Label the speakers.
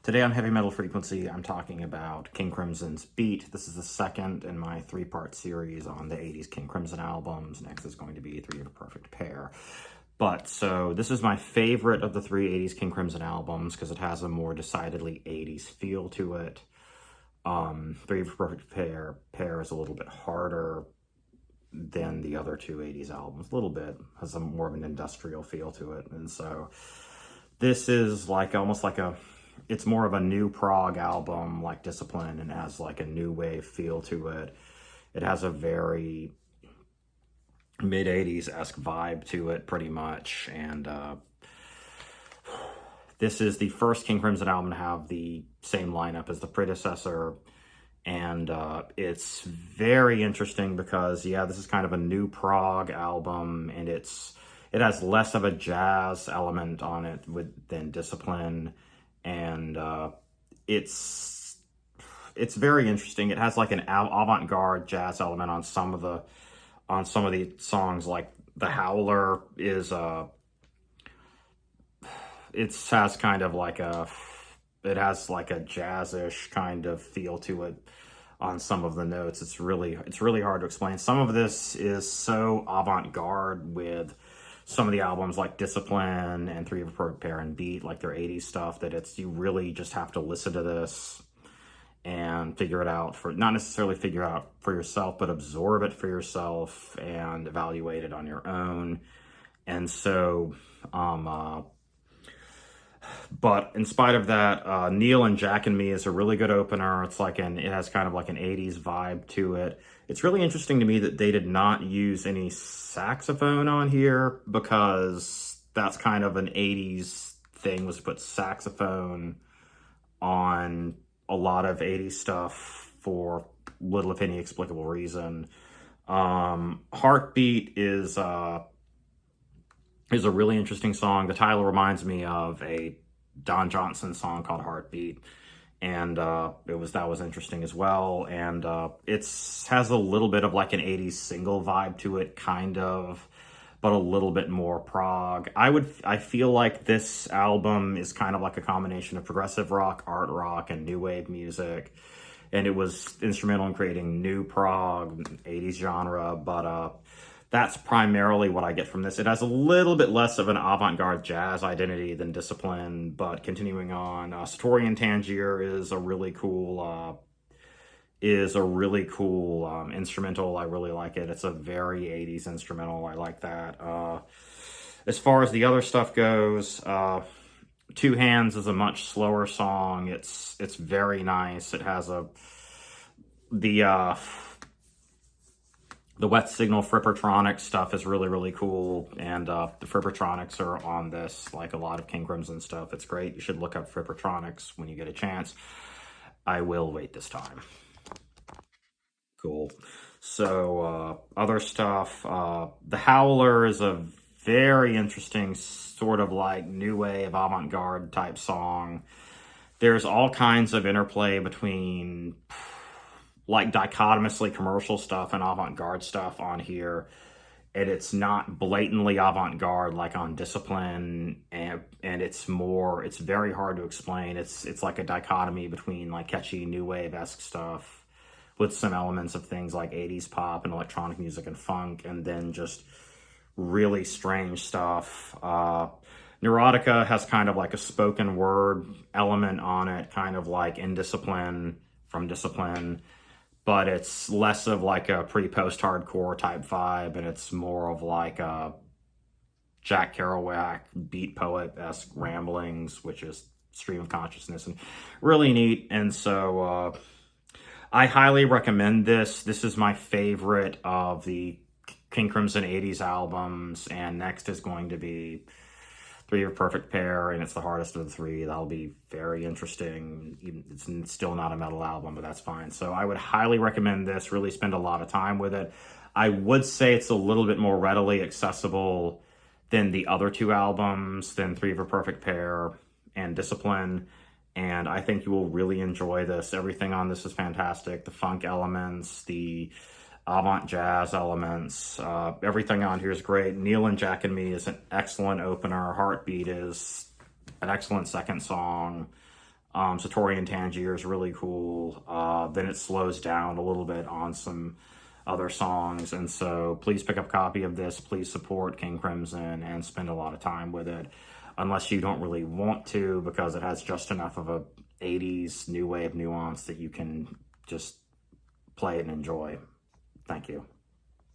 Speaker 1: Today on Heavy Metal Frequency, I'm talking about King Crimson's Beat. This is the second in my three-part series on the 80s King Crimson albums. Next is going to be Three of a Perfect Pair. So this is my favorite of the three 80s King Crimson albums because it has a more decidedly 80s feel to it. Three of a Perfect Pair is a little bit harder than the other two 80s albums. A little bit. Has a more of an industrial feel to it. And so this is like almost like it's more of a new prog album like Discipline, and has like a new wave feel to it. It has a very mid-80s-esque vibe to it pretty much, and this is the first King Crimson album to have the same lineup as the predecessor, and it's very interesting because, yeah, this is kind of a new prog album, and it has less of a jazz element on it than Discipline, and it's very interesting. It has like an avant-garde jazz element on some of the songs, like The Howler is it has kind of like it has like a jazzish kind of feel to it on some of the notes. It's really hard to explain. Some of this is so avant-garde with some of the albums like Discipline and Three of a Perfect Pair and Beat, like their 80s stuff, that you really just have to listen to this and figure it out, not necessarily figure out for yourself, but absorb it for yourself and evaluate it on your own. And so, but in spite of that, Neil and Jack and Me is a really good opener. It has kind of like an 80s vibe to it. It's really interesting to me that they did not use any saxophone on here, because that's kind of an 80s thing, was to put saxophone on a lot of 80s stuff for little, if any, explicable reason. Heartbeat is a really interesting song. The title reminds me of a Don Johnson song called Heartbeat, and that was interesting as well. And it has a little bit of like an 80s single vibe to it, kind of, but a little bit more prog. I feel like this album is kind of like a combination of progressive rock, art rock, and new wave music. And it was instrumental in creating new prog, 80s genre, but that's primarily what I get from this. It has a little bit less of an avant-garde jazz identity than Discipline, but continuing on, Satorian Tangier is a really cool instrumental. I really like it. It's a very 80s instrumental. I like that. As far as the other stuff goes, Two Hands is a much slower song. It's very nice. It has the Wet Signal Frippertronics stuff is really cool, and the Frippertronics are on this, like a lot of King Crimson stuff. It's great. You should look up Frippertronics when you get a chance. I will wait this time. Cool. So, other stuff. The Howler is a very interesting sort of like new wave avant-garde type song. There's all kinds of interplay between like dichotomously commercial stuff and avant-garde stuff on here. And it's not blatantly avant-garde like on Discipline, and it's very hard to explain. It's like a dichotomy between like catchy new wave-esque stuff with some elements of things like 80s pop and electronic music and funk, and then just really strange stuff. Neurotica has kind of like a spoken word element on it, kind of like Indiscipline from Discipline, but it's less of like a pre-post-hardcore type vibe, and it's more of like a Jack Kerouac beat poet-esque ramblings, which is stream of consciousness, and really neat. And so I highly recommend this. This is my favorite of the King Crimson 80s albums, and next is going to be Three of a Perfect Pair, and it's the hardest of the three. That'll be very interesting. It's still not a metal album, but that's fine. So I would highly recommend this. Really spend a lot of time with it. I would say it's a little bit more readily accessible than the other two albums, than Three of a Perfect Pair and Discipline. And I think you will really enjoy this. Everything on this is fantastic. The funk elements, the avant jazz elements, everything on here is great. Neil and Jack and Me is an excellent opener. Heartbeat is an excellent second song. Satori and Tangier is really cool. Then it slows down a little bit on some other songs. And so please pick up a copy of this. Please support King Crimson and spend a lot of time with it. Unless you don't really want to, because it has just enough of a 80s new wave nuance that you can just play it and enjoy. Thank you.